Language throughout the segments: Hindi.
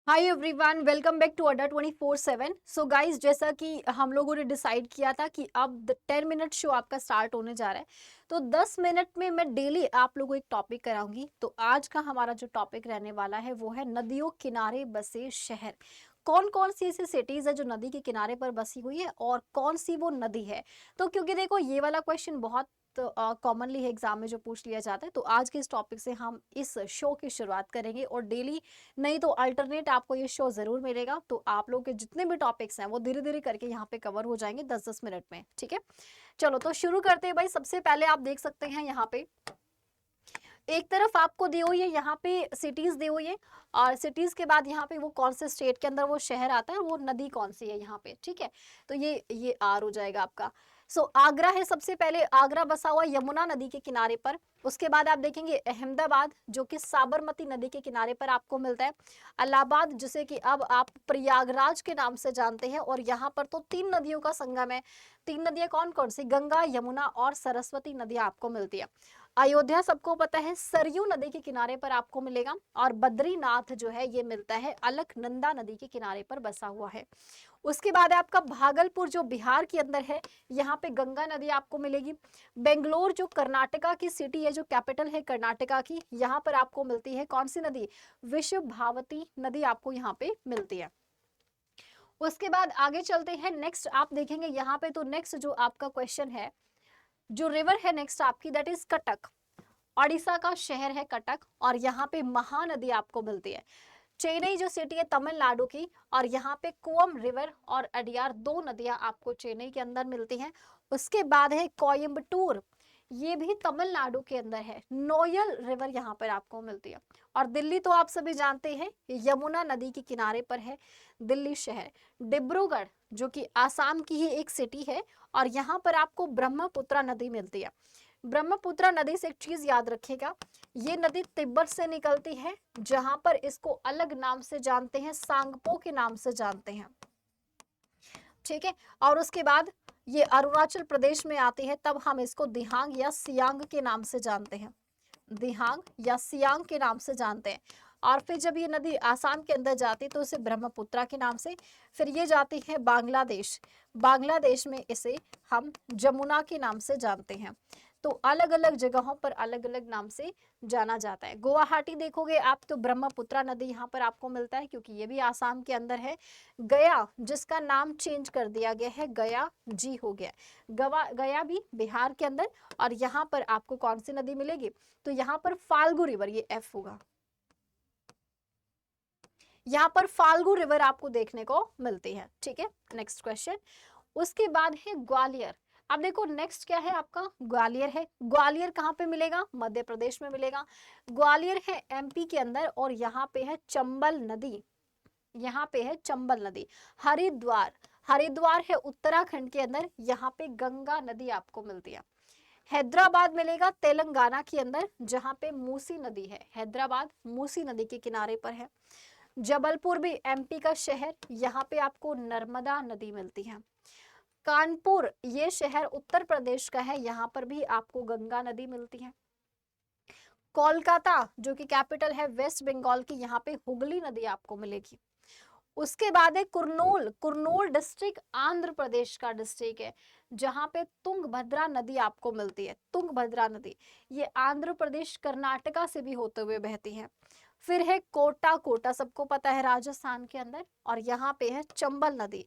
Hi everyone, welcome back to Adda 24/7। So guys, जैसा कि हम लोगों ने डिसाइड किया था कि अब 10 मिनट शो आपका स्टार्ट होने जा रहा है, तो 10 मिनट में मैं डेली आप लोगों को एक टॉपिक कराऊंगी। तो आज का हमारा जो टॉपिक रहने वाला है वो है नदियों किनारे बसे शहर। कौन कौन सी ऐसी सिटीज है जो नदी के किनारे पर बसी हुई है और कौन सी वो नदी है। तो क्योंकि देखो, ये वाला क्वेश्चन बहुत कॉमनली है एग्जाम में जो पूछ लिया जाता है, तो आज के इस टॉपिक से हम इस शो की शुरुआत करेंगे और डेली नहीं तो अल्टरनेट आपको ये शो जरूर मिलेगा। तो आप लोग के जितने भी टॉपिक्स हैं वो धीरे धीरे करके यहाँ पे कवर हो जाएंगे 10-10 मिनट में। ठीक है, चलो तो शुरू करते हैं भाई। सबसे पहले आप देख सकते हैं यहाँ पे एक तरफ आपको दी हुई है, यहाँ पे सिटीज दी हुई है और सिटीज के बाद यहाँ पे वो कौन से स्टेट के अंदर वो शहर आता है और वो नदी कौन सी है यहाँ पे। ठीक है, तो ये आर हो जाएगा आपका। सो आगरा है सबसे पहले, आगरा बसा हुआ यमुना नदी के किनारे पर। उसके बाद आप देखेंगे अहमदाबाद, जो कि साबरमती नदी के किनारे पर आपको मिलता है। इलाहाबाद, जिसे कि अब आप प्रयागराज के नाम से जानते हैं, और यहाँ पर तो 3 नदियों का संगम है। 3 नदियां कौन कौन सी? गंगा, यमुना और सरस्वती नदियां आपको मिलती है। अयोध्या सबको पता है सरयू नदी के किनारे पर आपको मिलेगा, और बद्रीनाथ जो है ये मिलता है अलकनंदा नदी के किनारे पर बसा हुआ है। उसके बाद है आपका भागलपुर, जो बिहार के अंदर है, यहाँ पे गंगा नदी आपको मिलेगी। बेंगलोर, जो कर्नाटका की सिटी है, जो कैपिटल है कर्नाटका की, यहाँ पर आपको मिलती है कौन सी नदी? विश्वभावती नदी आपको यहाँ पे मिलती है। उसके बाद आगे चलते हैं, नेक्स्ट आप देखेंगे यहाँ पे, तो नेक्स्ट जो आपका क्वेश्चन है, जो रिवर है नेक्स्ट आपकी, दैट इज कटक। ओडिशा का शहर है कटक, और यहाँ पे महानदी आपको मिलती है। चेन्नई जो सिटी है तमिलनाडु की, और यहाँ पे कुवम रिवर और अडियार, 2 नदियां आपको चेन्नई के अंदर मिलती हैं। उसके बाद है कोयम्बटूर, ये भी तमिलनाडु के अंदर है। नोयल रिवर यहाँ पर आपको मिलती है। और दिल्ली तो आप सभी जानते हैं, यमुना नदी के किनारे पर है दिल्ली शहर। डिब्रूगढ़, जो कि आसाम की ही एक सिटी है, और यहाँ पर आपको ब्रह्मपुत्रा नदी मिलती है। ब्रह्मपुत्रा नदी से एक चीज याद रखिएगा, ये नदी तिब्बत से निकलती है, जहां पर इसको अलग नाम से जानते हैं, सांगपो के नाम से जानते हैं। ठीक है, और उसके बाद ये अरुणाचल प्रदेश में आती है, तब हम इसको दिहांग या सियांग के नाम से जानते हैं। दिहांग या सियांग के नाम से जानते हैं। और फिर जब ये नदी आसाम के अंदर जाती है तो इसे ब्रह्मपुत्रा के नाम से, फिर ये जाती है बांग्लादेश। बांग्लादेश में इसे हम जमुना के नाम से जानते हैं। तो अलग अलग जगहों पर अलग अलग नाम से जाना जाता है। गुवाहाटी देखोगे आप तो ब्रह्मपुत्रा नदी यहाँ पर आपको मिलता है, क्योंकि ये भी आसाम के अंदर है। गया, जिसका नाम चेंज कर दिया गया है, गया जी हो गया। गया भी बिहार के अंदर, और यहाँ पर आपको कौन सी नदी मिलेगी? तो यहाँ पर फाल्गु रिवर, ये एफ होगा, यहाँ पर फाल्गु रिवर आपको देखने को मिलती है। ठीक है, नेक्स्ट क्वेश्चन। उसके बाद है ग्वालियर। अब देखो नेक्स्ट क्या है आपका, ग्वालियर है। ग्वालियर कहाँ पे मिलेगा? मध्य प्रदेश में मिलेगा। ग्वालियर है एमपी के अंदर, और यहाँ पे है चंबल नदी। यहाँ पे है चंबल नदी। हरिद्वार, हरिद्वार है उत्तराखंड के अंदर, यहाँ पे गंगा नदी आपको मिलती है। हैदराबाद मिलेगा तेलंगाना के अंदर, जहां पे मूसी नदी है। हैदराबाद मूसी नदी के किनारे पर है। जबलपुर भी एमपी का शहर, यहाँ पे आपको नर्मदा नदी मिलती है। कानपुर, ये शहर उत्तर प्रदेश का है, यहाँ पर भी आपको गंगा नदी मिलती है। कोलकाता, जो कि कैपिटल है वेस्ट बंगाल की, यहाँ पे हुगली नदी आपको मिलेगी। उसके बाद है कुरनूल। कुरनूल डिस्ट्रिक्ट आंध्र प्रदेश का डिस्ट्रिक्ट है, जहां पे तुंगभद्रा नदी आपको मिलती है। तुंगभद्रा नदी ये आंध्र प्रदेश कर्नाटका से भी होते हुए बहती है। फिर है कोटा, कोटा सबको पता है राजस्थान के अंदर, और यहाँ पे है चंबल नदी।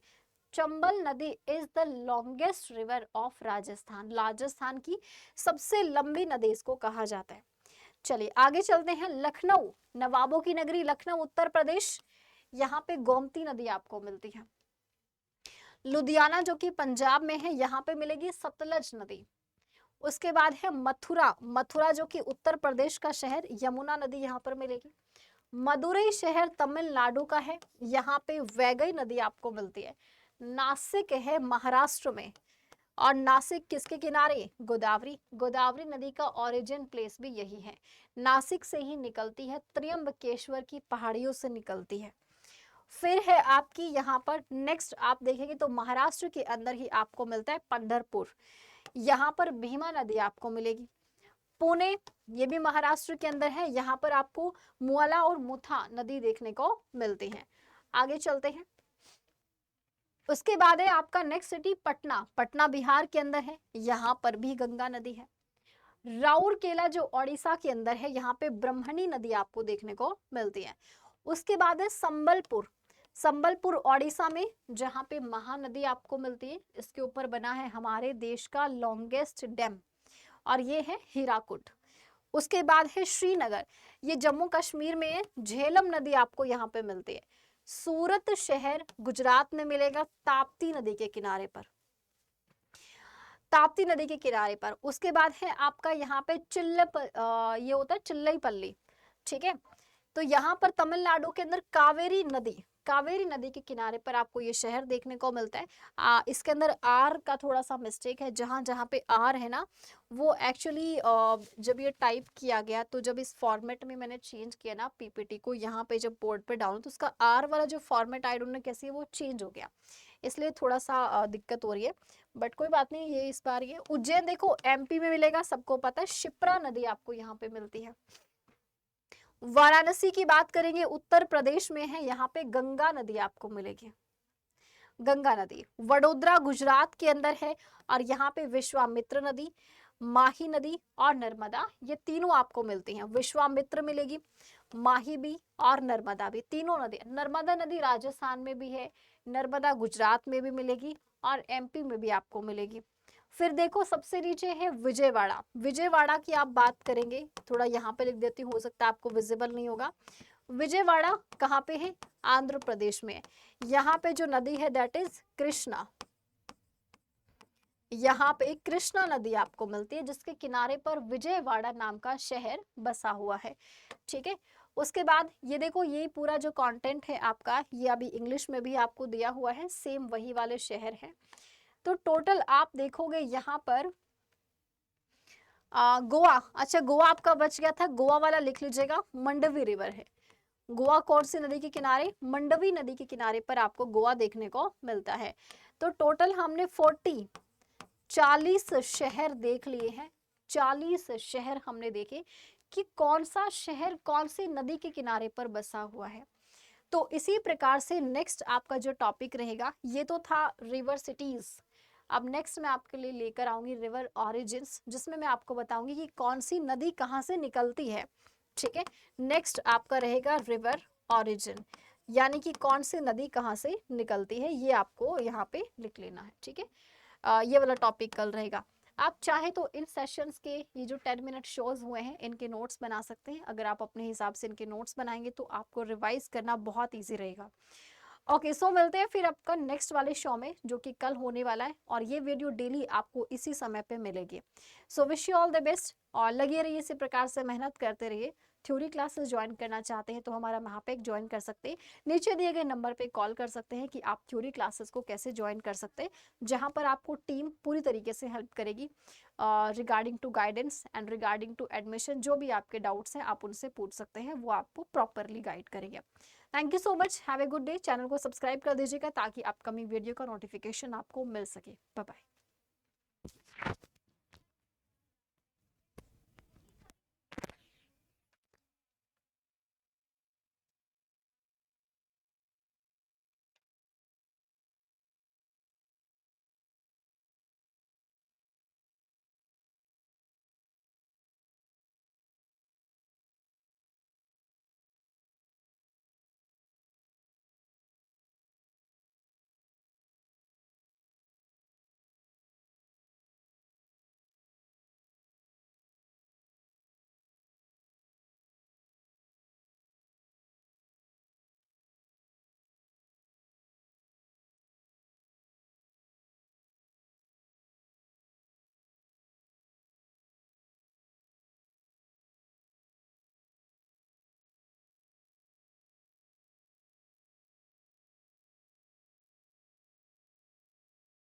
चंबल नदी is the longest river of Rajasthan, Rajasthan की सबसे लंबी नदी इसको कहा जाता है। चलिए आगे चलते हैं। लखनऊ, नवाबों की नगरी लखनऊ उत्तर प्रदेश, यहाँ पे गोमती नदी आपको मिलती है। लुधियाना, जो कि पंजाब में है, यहाँ पे मिलेगी सतलज नदी। उसके बाद है मथुरा। मथुरा, जो कि उत्तर प्रदेश का शहर, यमुना नदी यहाँ पर मिलेगी। मदुरई शहर तमिलनाडु का है, यहाँ पे वैगई नदी आपको मिलती है। नासिक है महाराष्ट्र में, और नासिक किसके किनारे? गोदावरी। गोदावरी नदी का ओरिजिन प्लेस भी यही है, नासिक से ही निकलती है, त्र्यंबकेश्वर की पहाड़ियों से निकलती है। फिर है आपकी यहाँ पर नेक्स्ट आप देखेंगे तो महाराष्ट्र के अंदर ही आपको मिलता है पंढरपुर, यहाँ पर भीमा नदी आपको मिलेगी। पुणे, ये भी महाराष्ट्र के अंदर है, यहाँ पर आपको मुआला और मुथा नदी देखने को मिलती है। आगे चलते हैं। उसके बाद है आपका नेक्स्ट सिटी पटना, पटना बिहार के अंदर है, यहाँ पर भी गंगा नदी है। राउरकेला जो ओडिशा के अंदर है, यहाँ पे ब्रह्मणी नदी आपको देखने को मिलती है। उसके बाद है संबलपुर, संबलपुर ओडिशा में, जहाँ पे महानदी आपको मिलती है। इसके ऊपर बना है हमारे देश का लॉन्गेस्ट डैम, और ये है हीराकुड। उसके बाद है श्रीनगर, ये जम्मू कश्मीर में है, झेलम नदी आपको यहाँ पे मिलती है। सूरत शहर गुजरात में मिलेगा, ताप्ती नदी के किनारे पर, ताप्ती नदी के किनारे पर। उसके बाद है आपका यहाँ पे ये होता है चिल्लईपल्ली, ठीक है। तो यहाँ पर तमिलनाडु के अंदर कावेरी नदी, कावेरी नदी के किनारे पर आपको ये शहर देखने को मिलता है। इसके अंदर आर का थोड़ा सा मिस्टेक है, जहाँ जहाँ पे आर है ना, वो एक्चुअली जब ये टाइप किया गया, तो जब इस फॉर्मेट में मैंने चेंज किया ना पीपीटी को, यहाँ पे जब बोर्ड पे डालूं तो उसका आर वाला जो फॉर्मेट आई डोंट नो कैसे वो चेंज हो गया, इसलिए थोड़ा सा दिक्कत हो रही है, बट कोई बात नहीं। ये इस बार ये उज्जैन देखो एमपी में मिलेगा, सबको पता है, शिप्रा नदी आपको यहाँ पे मिलती है। वाराणसी की बात करेंगे, उत्तर प्रदेश में है, यहाँ पे गंगा नदी आपको मिलेगी, गंगा नदी। वडोदरा गुजरात के अंदर है, और यहाँ पे विश्वामित्र नदी, माही नदी और नर्मदा, ये तीनों आपको मिलती हैं। विश्वामित्र मिलेगी, माही भी और नर्मदा भी, तीनों नदी। नर्मदा नदी राजस्थान में भी है, नर्मदा गुजरात में भी मिलेगी, और एमपी में भी आपको मिलेगी। फिर देखो सबसे नीचे है विजयवाड़ा, विजयवाड़ा की आप बात करेंगे, थोड़ा यहाँ पे लिख देती हूँ, हो सकता है आपको विजिबल नहीं होगा। विजयवाड़ा कहाँ पे है? आंध्र प्रदेश में है। यहाँ पे जो नदी है दैट इज कृष्णा, यहाँ पे कृष्णा नदी आपको मिलती है, जिसके किनारे पर विजयवाड़ा नाम का शहर बसा हुआ है, ठीक है। उसके बाद ये देखो, ये पूरा जो कंटेंट है आपका, ये अभी इंग्लिश में भी आपको दिया हुआ है, सेम वही वाले शहर हैं। तो टोटल आप देखोगे यहाँ पर गोवा, अच्छा गोवा आपका बच गया था, गोवा वाला लिख लीजिएगा, मंडवी रिवर है। गोवा कौन सी नदी के किनारे? मंडवी नदी के किनारे पर आपको गोवा देखने को मिलता है। तो टोटल हमने 40 शहर देख लिए हैं, 40 शहर हमने देखे कि कौन सा शहर कौन सी नदी के किनारे पर बसा हुआ है। तो इसी प्रकार से नेक्स्ट आपका जो टॉपिक रहेगा, ये तो था रिवर सिटीज। अब नेक्स्ट मैं आपके लिए लेकर आऊंगी रिवर ऑरिजिन्स, जिसमें मैं आपको बताऊंगी कि कौन सी नदी कहाँ से निकलती है, ठीक है। नेक्स्ट आपका रहेगा रिवर ऑरिजिन, यानी कि कौन सी नदी कहाँ से निकलती है, ये आपको यहाँ पे लिख लेना है, ठीक है। ये वाला टॉपिक कल रहेगा। आप चाहे तो इन सेशंस के ये जो 10 मिनट शोज हुए हैं, इनके नोट्स बना सकते हैं। अगर आप अपने हिसाब से इनके नोट्स बनाएंगे तो आपको रिवाइज करना बहुत ईजी रहेगा। ओके, सो मिलते हैं फिर आपका नेक्स्ट वाले शो में, जो कि कल होने वाला है, और ये वीडियो डेली आपको इसी समय पे मिलेगी। So wish you all the best, और लगे रहिए इसी प्रकार से, मेहनत करते रहिए। थ्योरी क्लासेस ज्वाइन करना चाहते हैं तो हमारा महापैक ज्वाइन कर सकते हैं, नीचे दिए गए नंबर पे कॉल कर सकते हैं कि आप थ्योरी क्लासेस को कैसे ज्वाइन कर सकते हैं, जहां पर आपको टीम पूरी तरीके से हेल्प करेगी regarding to guidance and regarding to admission. जो भी आपके डाउट्स हैं आप उनसे पूछ सकते हैं, वो आपको प्रॉपरली गाइड करेंगे। Thank you so much, have a good day. Channel को सब्सक्राइब कर दीजिएगा ताकि अपकमिंग वीडियो का नोटिफिकेशन आपको मिल सके। Bye bye.